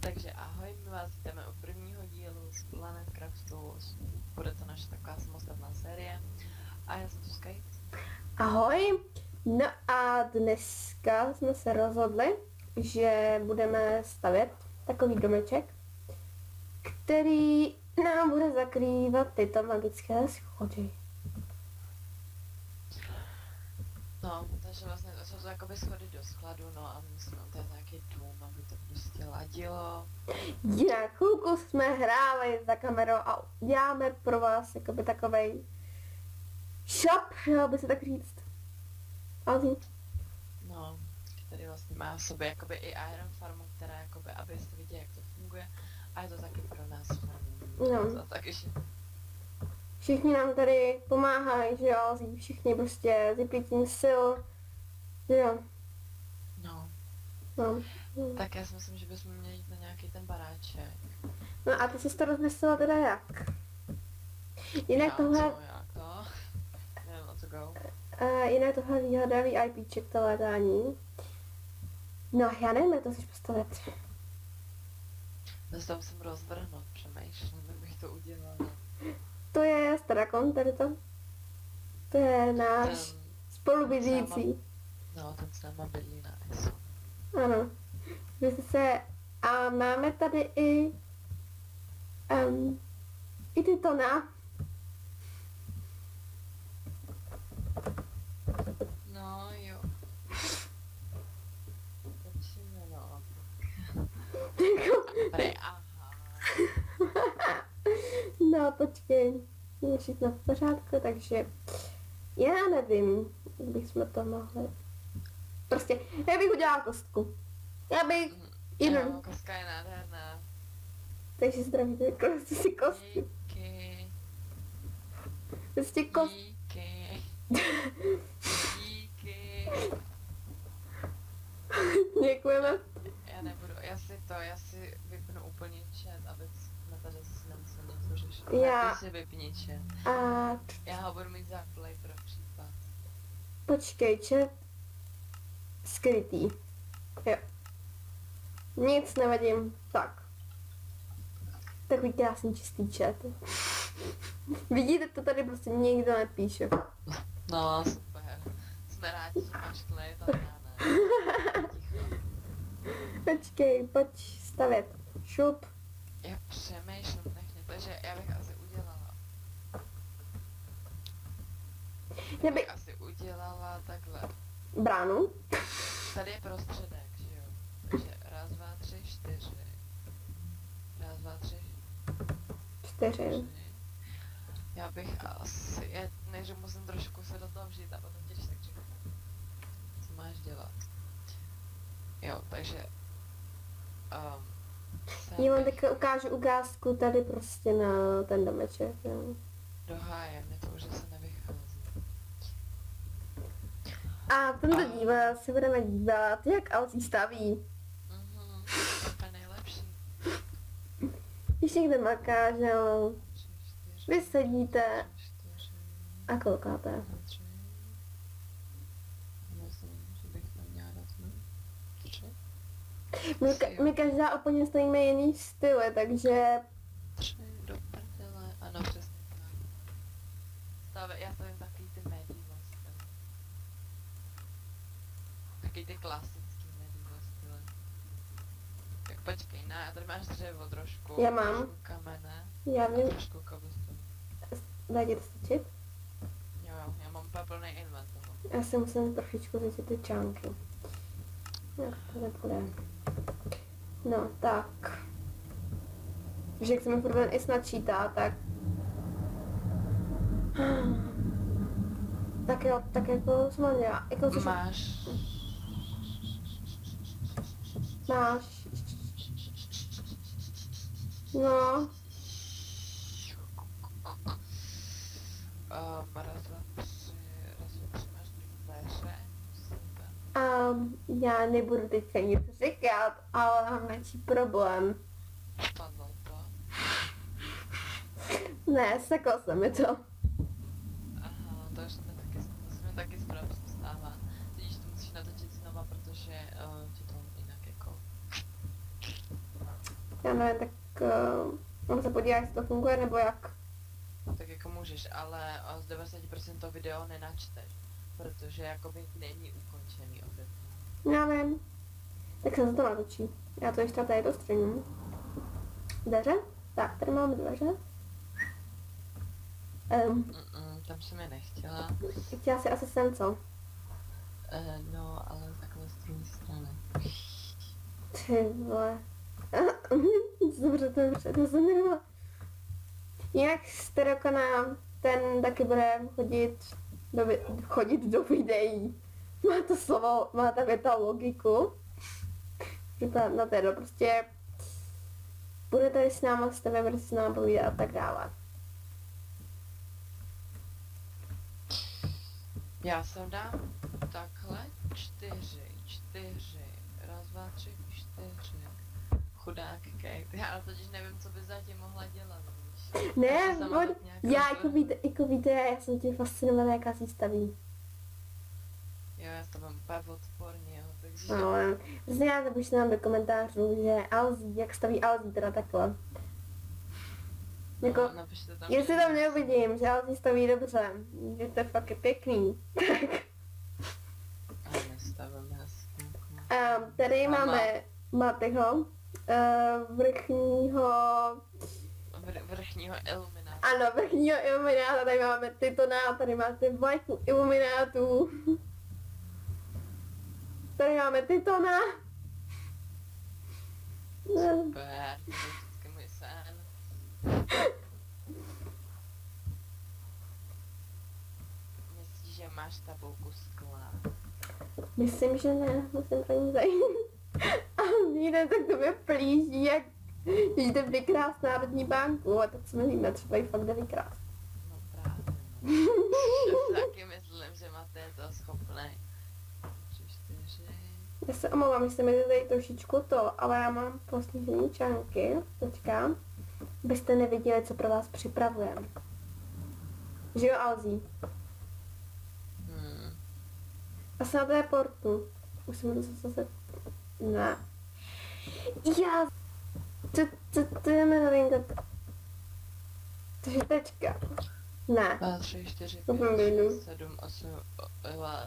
Takže ahoj, my vás vítáme u prvního dílu z Planet Craftu. Bude to naše taková samostatná série. A já jsem tu Sky. Ahoj, no a dneska jsme se rozhodli, že budeme stavět takový domeček, který nám bude zakrývat tyto magické schody. No, takže vlastně to jsou to jakoby schody do skladu, no a musíme udělat nějaký dům, aby to prostě ladilo. Jinak chvilku jsme hráli za kamerou a děláme pro vás jakoby takovej shop, dalo by se tak říct. Alzi. No, který vlastně má v sobě jakoby i iron farmu, která jakoby, abyste viděli, jak to funguje. A je to taky pro nás farmu. No. To taky, že... Všichni nám tady pomáhají, že jo, Alzi, všichni prostě s vypětím sil, že jo. No, No. tak já si myslím, že bychom měli jít na nějaký ten baráček. No a ty jsi to rozmyslela teda jak? Jinak Já, tohle, co, jak to? Nevím, o co go. jinak tohle výhoda VIPček, to létání. No já nevím, jak to chceš postavit. Zase to musím rozvrhnout, přemýšlím, jak bych to udělala. To je Strakon, tady to. To je náš Ten, spolubydlící. no, ten s náma bydlí na ESO. Ano. Vy jste se, a máme tady i tyto na. No, jo. Počíme, no. Dobrý, aha. No počkej, je všechno v pořádku, takže já nevím, jak bychom to mohli. Prostě, já bych udělala kostku. Já bych jenom, Jo, koska je nádherná. takže zdravíte, prostě si kostky. Díky. Prostě kost. Díky. Díky. Děkujeme. Já nebudu, já si vypnu úplně chat, aby jsme tady si nemuseli něco řešit. Já- Ty si vypni chat. A Já ho budu mít za play pro případ. počkej, chat skrytý. Jo. Nic nevadím. Tak. Takový krásný čistý chat. Vidíte, to tady prostě nikdo nepíše. No, super. Jsme rádi, že máš klid, ale já ne. Ticho. Počkej, pojď stavět. Šup. Já přemýšlím, nechně, takže já bych asi udělala. Já bych asi udělala takhle. Bránu. Tady je prostředek, že jo? Takže raz, dva, tři, čtyři. Raz, dva, tři, 4. čtyři. Já bych asi, než musím trošku se do toho vžít a potom ti když tak řeknu, co máš dělat. Jo, takže sem Já vám bych tak ukážu ukázku tady prostě na ten domeček. Jo. do háje, mě to už zase nevychází. A v tomto díle se budeme dívat, jak Alcí staví. To je nejlepší. Když někde maká, že jo, 3, 4, vy sedíte 4, a koukáte. 3. Myslím, že bych tam měla dát 3. My každá úplně stojíme jiný styly, takže 3 do prdele. Ano, přesně tak. Já stavím takový ty medieval styly. Takový ty klasický medieval styly. Tak počkej, ne, a tady máš dřevo trošku. Já mám. Trošku kamene. já A vím, trošku cobblestone. dá ti to stačit. Jo, já mám úplně plný invent toho. Já si musím trošičku vzít ty čánky. Jak to nebude. No, tak. Že jak se mi furt ven i snad čítá, tak... Tak jo, tak jako co mám dělat? Jako co Máš... máš? No, Raz, dva, tři, máš dveře. Super. já nebudu teďka nic říkat, ale mám menší problém. Spadlo to. Ne, sekl se mi to. Aha, to už se mi taky stává. Tudíž to musíš natočit znova, protože ti to jinak jako... já nevím, tak on se podívá, jestli to funguje, nebo jak. Tak jako můžeš, ale z 90% to video nenačteš, protože jakoby není ukončený obecně. Já vím. Tak se to natočí. Já to ještě tady dostřením. Dveře? Tak, tady máme dveře. Tam jsem je nechtěla. Chtěla si asi sem, co? No, ale takhle z druhé strany. Ty vole. Dobře, to jsem nemohla. Jinak stereokanál, ten taky bude chodit do videí. Má to slovo, má ta věta logiku. Na této prostě bude tady s náma stavě, bude s náma povídat a tak dále. Já jsem dám takhle 4. Raz, dva, tři, 4. Chudák Kate. Já totiž nevím, co by zatím mohla dělat, víš. Ne, Sama on, tak nějak já rozhodla. jako víte, já jsem tím fascinovaná, jaká si staví. Jo, já to mám úplně odporně, jo, takže... No, prostě já napište nám do komentářů, že Alzí, jak staví Alzí teda takhle. Jako, No, napište tam, jestli že- tam neuvidím, že Alzí staví dobře, že to je fakt je pěkný. Ale nestavím hezky. Tady Mama. máme Matyho, vrchního, Vrchního ilumináta. ano, vrchního ilumináta, tady máme Titona, tady máte vlajku iluminátů. Tady máme Titona. Super, to je vždycky můj sen. Myslíš, že máš tabulku skla? Myslím, že ne, musím to zajít. A jeden tak to mě plíží, jak když jde vykrást Národní banku, a tak si myslíme, třeba ji fakt jde vykrást. No právě, no. Já si taky myslím, že máte to schopnej. 3, 4. Já se omlouvám, že se mi tady trošičku to, ale já mám poslední čánky, teďka, abyste neviděli, co pro vás připravujeme. Že jo, Alzí? A se na té portu. Už jsem to zase... Ne. Já... To je novinka. To je tečka. Ne. 2, 3, 4, To 5, bylo. 6, 7, 8, 2,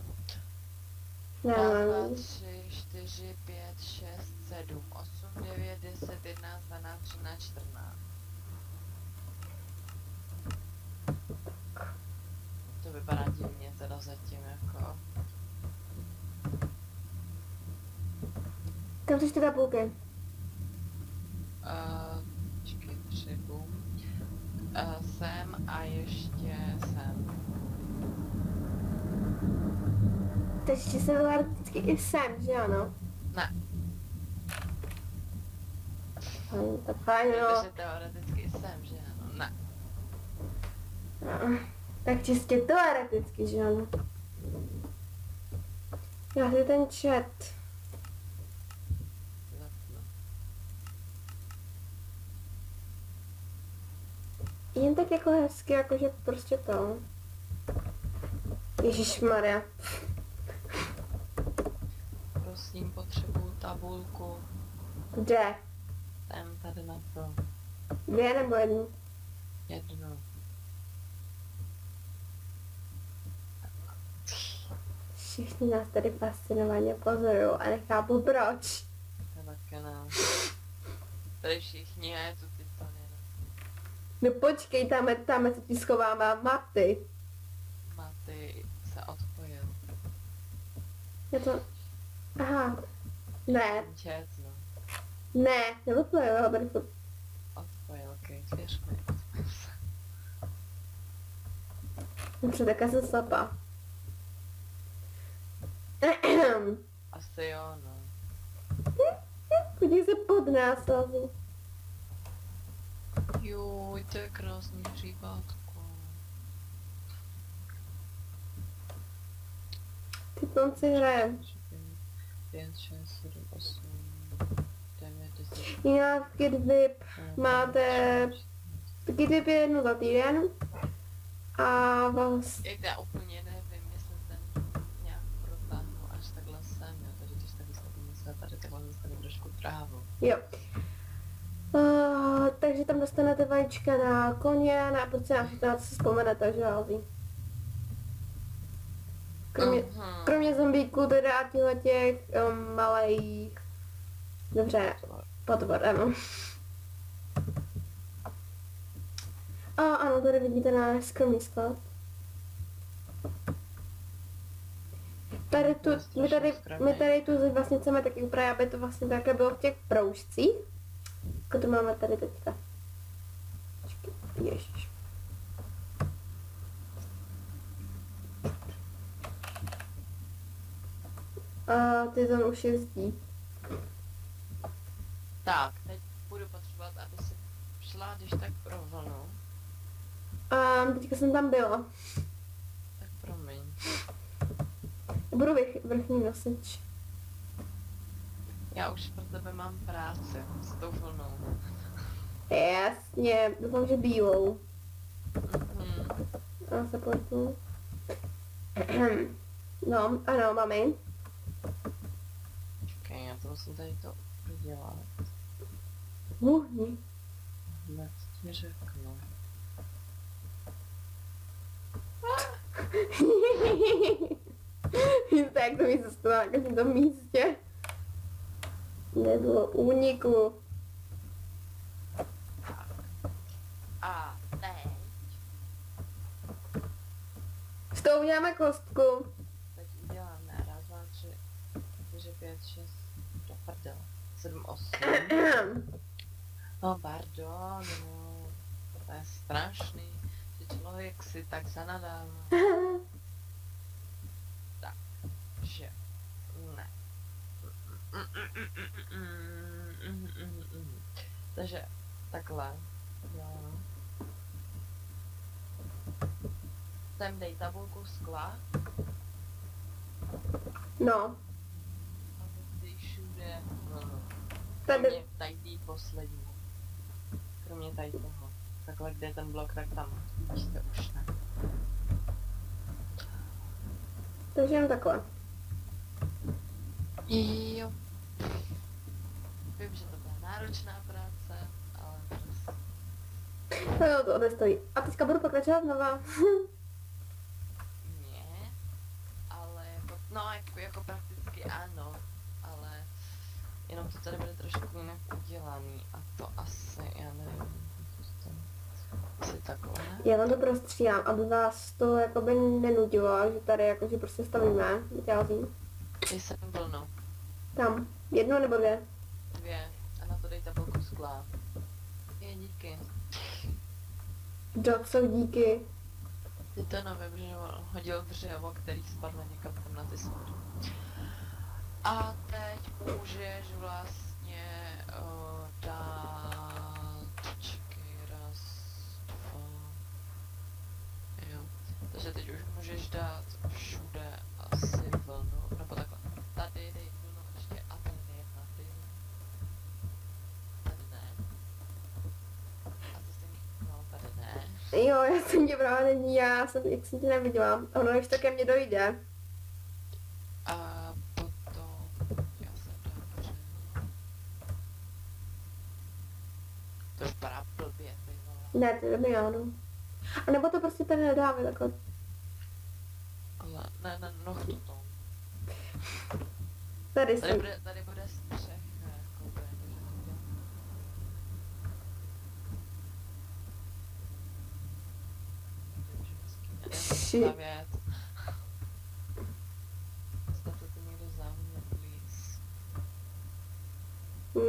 Ne, 2, ne. 3, 4, 5, 6, 7, 8, 9, 10, 11, 12, 13, 14. To vypadá divně teda zatím jako... Kam jsi ty tabulky? Počkej, třebu. Sem a ještě sem. Takže se byla vždycky i sem, že ano? Ne, Fajn, tak fajn, no. protože teoreticky i sem, že ano? Ne. No. Tak čistě teoreticky, že ano? Já si ten chat. Zapnu. Jen tak jako hezky, jakože prostě to. Ježišmarja. Prosím, potřebuju tabulku. Kde? Tam tady na to. Dvě nebo jednu? Jednu. Všichni nás tady fascinovaně pozorují a nechápu proč. To taky ne. Tady všichni a je tu Titanina. No počkej, tam se ti schovává Maty. Maty se odpojil. Je to... Aha. Ne, Chat, no. ne, neodpojil ho tady furt. Odpojil, Kate, věř mi. Odpojil se. Dobře, tak já jsem slepá. Asi jo, no. Podívej se pod nás, Alzi. Juj, to je krásný hřívátko. Ty konci hraje. 5, 6, 7, 8, 9, 10. Jinak Kidvip máte... Kidvip je jednou za týden. A vlastně... Jak já úplně nevím, jestli ten nějak protáhnu až takhle sem, jo, takže když tak vystavíme se tady takhle zůstane trošku trávu. Jo. tam dostanete vajíčka na koně, na prostě na všechno, na co si vzpomenete, že jo? Kromě zombíků teda a těch malých, dobře, potvor, ano. A ano, tady vidíte náš skromný sklad. Tady tu, my tady tu vlastně chceme taky upravit, aby to vlastně také bylo v těch proužcích. Jako to máme tady teďka. Ježiš. A ty tam už jezdí. Tak, teď budu potřebovat, aby si šla, když tak pro vlnu. Teďka jsem tam byla. Tak promiň. Budu vrchní nosič. Já už pro tebe mám práci s tou vlnou. Jasně, doufám, že bílou. Mhm. Já se pojďu. No, ano, mami. Čekaj, já to musím tady to udělat. Uhni. Hned ti řeknu. Víte, jak to mi se stalo na každém tom místě? Nebylo úniku. A teď, S tou uděláme kostku. teď uděláme raz, dva, tři, 4, 5, 6, do prdele, 7, 8. No pardon, no, to je strašný, že člověk si tak zanadává. Takže, ne. Takže, takhle, jo. Sem dej tabulku skla, No, a ty všude, no. tady. Kromě tady tý poslední. Kromě tady toho. Takhle, kde je ten blok, tak tam vidíte už ne. Takže jen takhle. Jo. Vím, že to byla náročná práce, ale prostě. No, to nestojí. A teďka budu pokračovat znova. Ne, ale jako, no jako prakticky ano, ale jenom to tady bude trošku jinak udělaný a to asi, já nevím, asi takhle. Já vám to prostříhám, aby vás to jakoby nenudilo, že tady jakože prostě stavíme. Vytázím. Jsem plnou. Tam. Jedno nebo dvě? 2 a na to dej tabulku skla. Je, díky. Co díky. Ty to nevím, že on hodil dřevo, který spadlo někam tam na ty schody. A teď můžeš vlastně dát, čekej, raz, dva, jo. Takže teď už můžeš dát všude asi vlnu, nebo takhle. Tady dej vlnu ještě a tady tady. Tady ne. A to stejný, no tady ne. Jo, já jsem tě právě není, jak jsem tě neviděla. Ono ještě ke mně dojde. A potom já se dám dřevo. To vypadá blbě, ty vole. Ne, to je dobrý, ano. A nebo to prostě tady nedáme takhle. Ale ne, no to to. Tady jsem. Tady bude střecha, jako bude, Shit. stavět. Stavte to někdo za mě, please.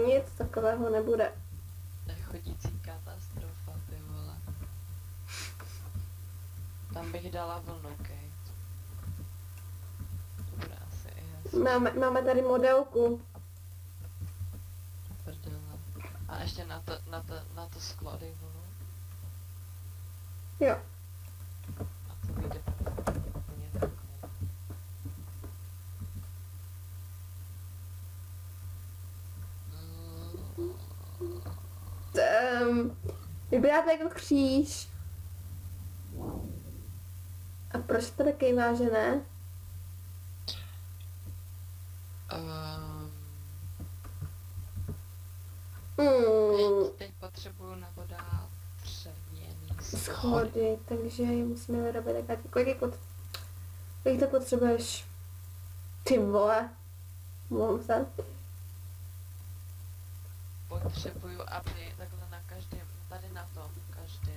Nic takového nebude. Nechodící katastrofa, ty vole. Tam bych dala vlnu, Kate. To bude asi i hezky. Máme tady modelku. Prdele. A ještě na to sklo dej vlnu. Jo. A to vyjde úplně takhle. Vypadáte jako kříž. A proč to taky má, že ne? Teď potřebuju na to dát dřevěný schody. Schody, takže je musíme vyrobit tak. Kolik to potřebuješ? Ty vole. Mluvám se. Potřebuju, aby takhle na každém, tady na tom, každý.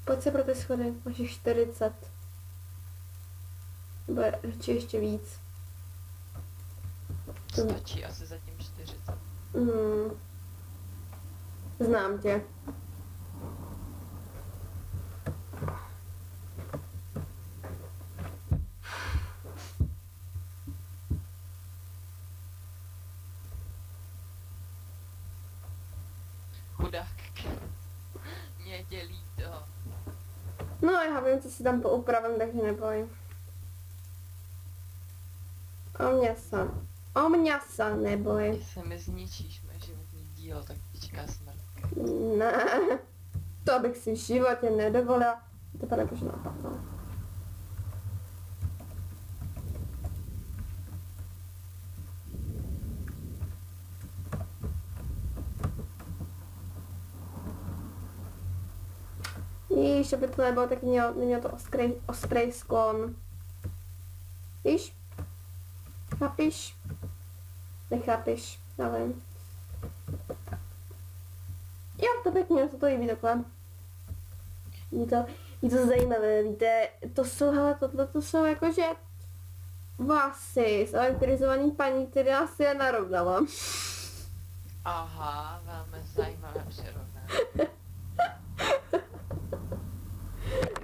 Pojď se pro ty schody, máš jich 40. Nebo radši ještě víc. Stačí asi zatím 40. Znám tě. Chudák. Mě dělí to. No já vím, co si tam poupravím, takže neboj. O mě se neboj. Když se mi zničíš moje životní dílo, tak ti čeká smrt. Ne, to bych si v životě nedovolila. To pane bože napadlo. Víš, aby to nebylo, tak neměl to ostrý sklon. Víš? Chápíš? Nechápíš, já vím. Jo, to pěkně, se to líbí takhle. Je to zajímavé, víte, to jsou, hele, tohle to jsou jakože vlasy z elektrizovaný paní, které já si je narovnala. Aha, velmi zajímavé přirovnání.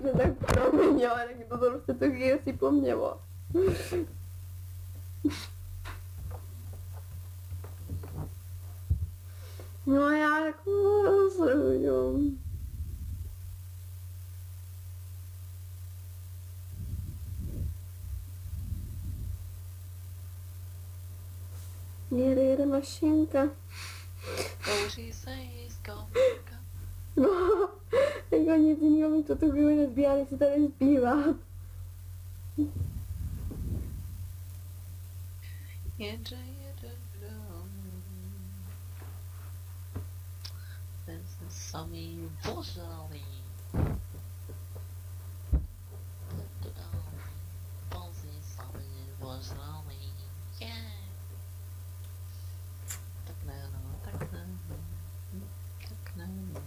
No tak promiň, ale taky to prostě to chvíli si pomělo. No a já jako rozhoduju. Jede mašinka. Kouří se jí z komínka. No, jako nic jiného mi to tu chvíli nezbývá, než si tady zpívat. Jede jeden dom. Ten se samý božalý. Pozí samý božalý. Yeah. Tak ne, no, tak ne, no. Tak ne, no.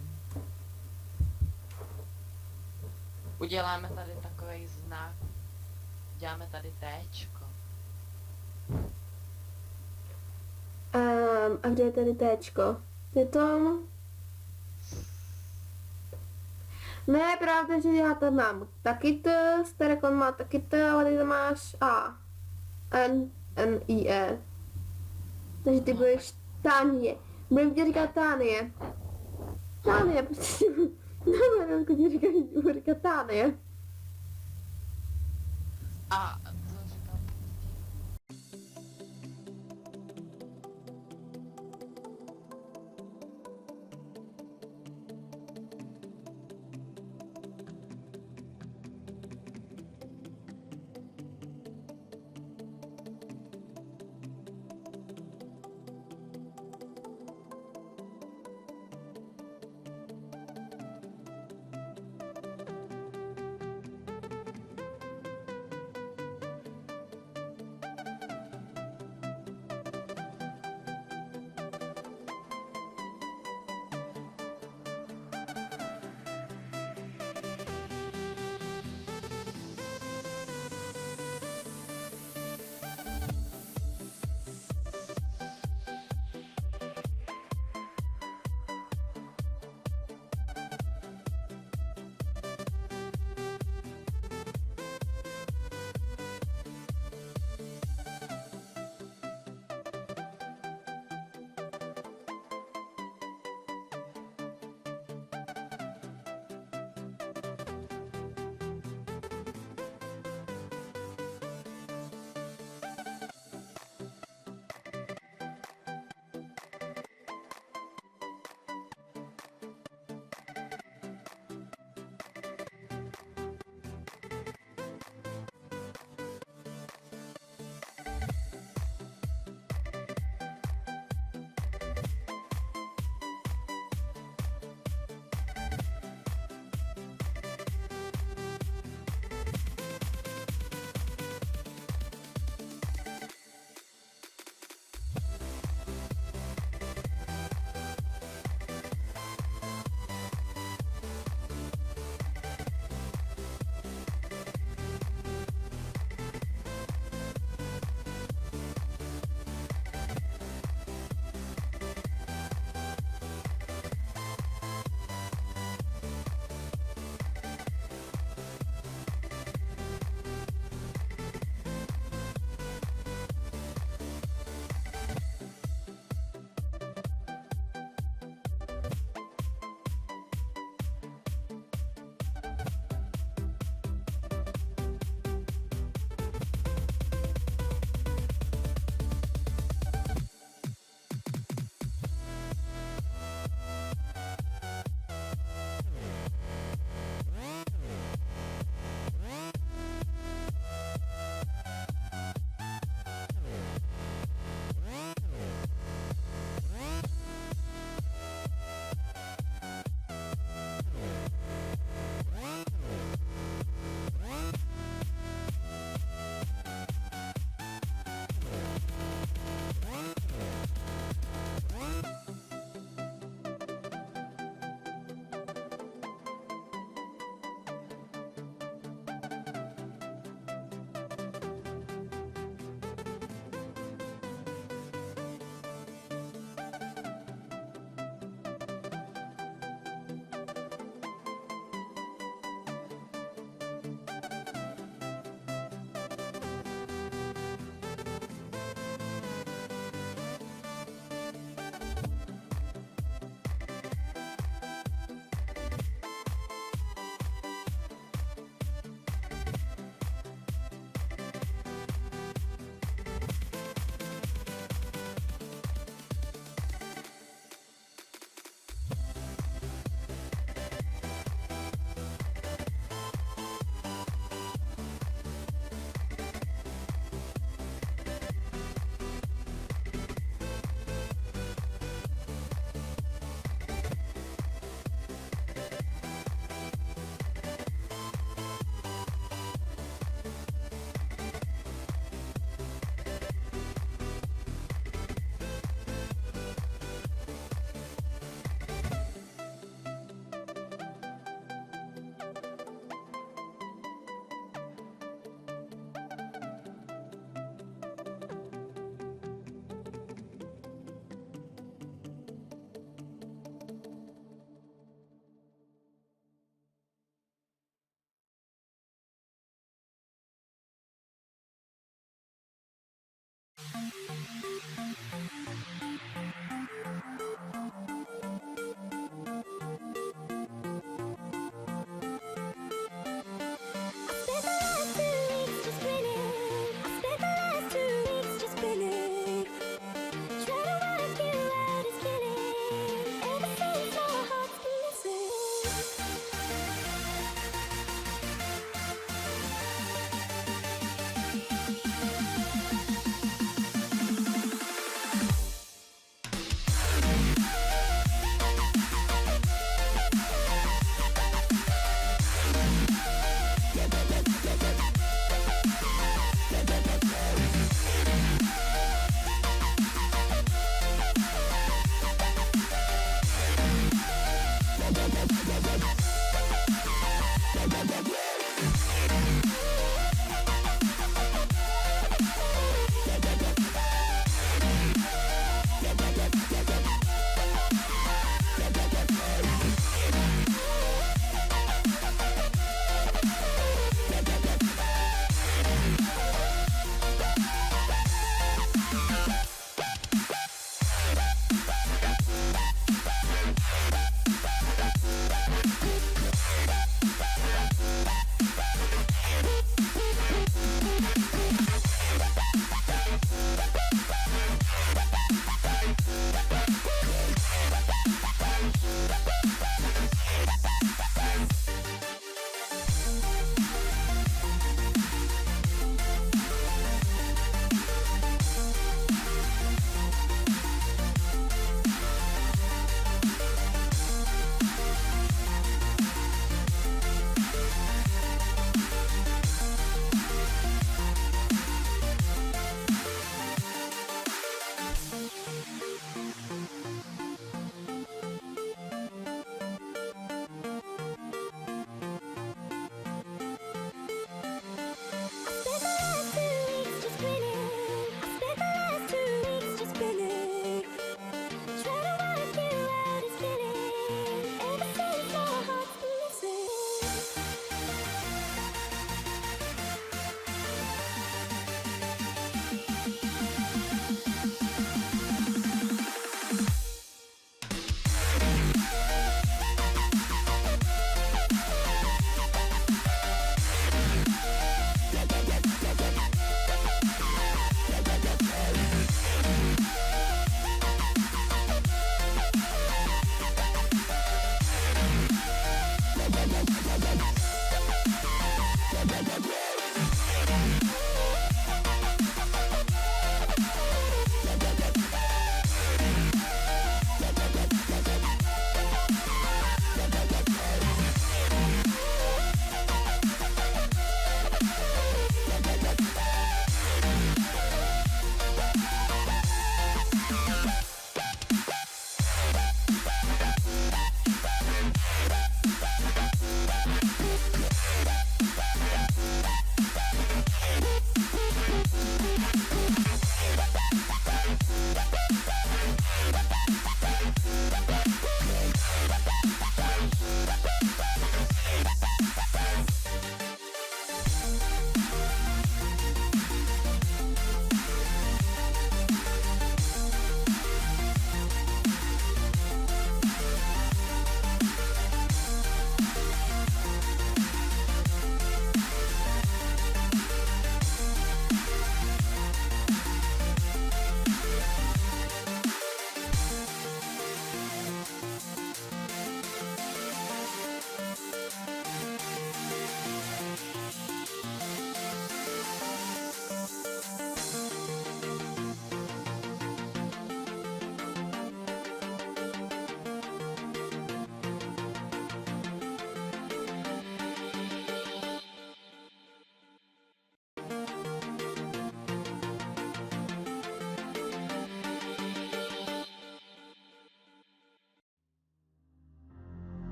Uděláme tady takový znak. Děláme tady téčko. A kde je tady téčko? Je to... Ne, pravda, že já tam mám taky T, Sterekon má taky T, ale ty tam máš A. N, I, E. Takže ty budeš Tánie. Budeme ti říkat Tánie. Tánie, prostě. No, jenom ti říkat Tánie. A to říkám.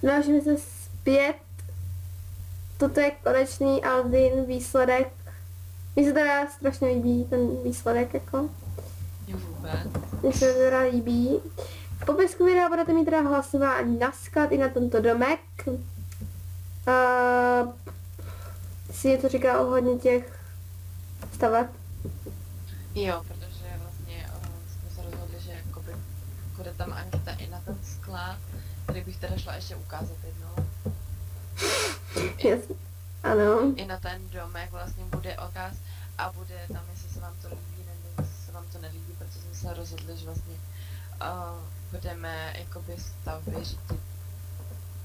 Vážíme se zpět. Toto je konečný Alvin výsledek. Mně se teda strašně líbí ten výsledek, jako. Mě vůbec. Mně se teda líbí. V popisku videa budete mít teda hlasování na sklad i na tento domek. Si něco říká ohledně těch staveb? Jo, protože vlastně jsme se rozhodli, že jakoby bude tam anketa i na ten sklad, který bych teda šla ještě ukázat jednou. Yes. Ano. I na ten domek vlastně bude odkaz a bude tam, jestli se vám to líbí, nebo jestli se vám to nelíbí, protože jsme se rozhodli, že vlastně budeme jakoby stavby řídit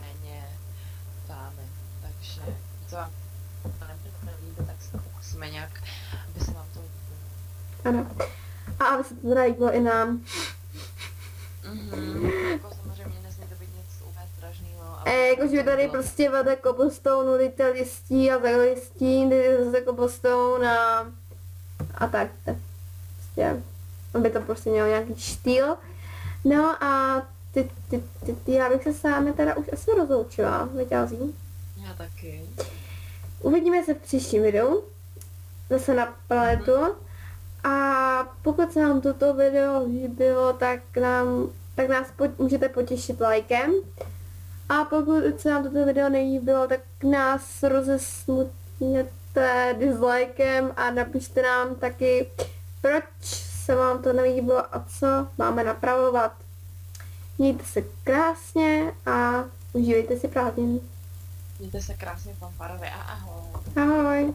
méně dáme. Takže to vám to nelíbí, tak se to pokusíme nějak, aby se vám to líbilo. Ano. A aby se to teda líbilo i nám. Jako samozřejmě nesmí to být nic úplně strašného. Jakože tady prostě vede cobblestone, dejte listí a tak listí, dejte zase cobblestone a tak. Prostě, aby to prostě mělo nějaký štýl. No a já bych se s vámi teda už asi rozloučila, Vyťází. Já taky. Uvidíme se v příštím videu, zase na planetu. A pokud se nám toto video líbilo, tak nás můžete potěšit lajkem. A pokud se nám toto video nelíbilo, tak nás rozesmutněte dislikem a napište nám taky, proč se vám to nelíbilo a co máme napravovat. Mějte se krásně a užívejte si prázdniny. Mějte se krásně, fanfarově a ahoj. Ahoj.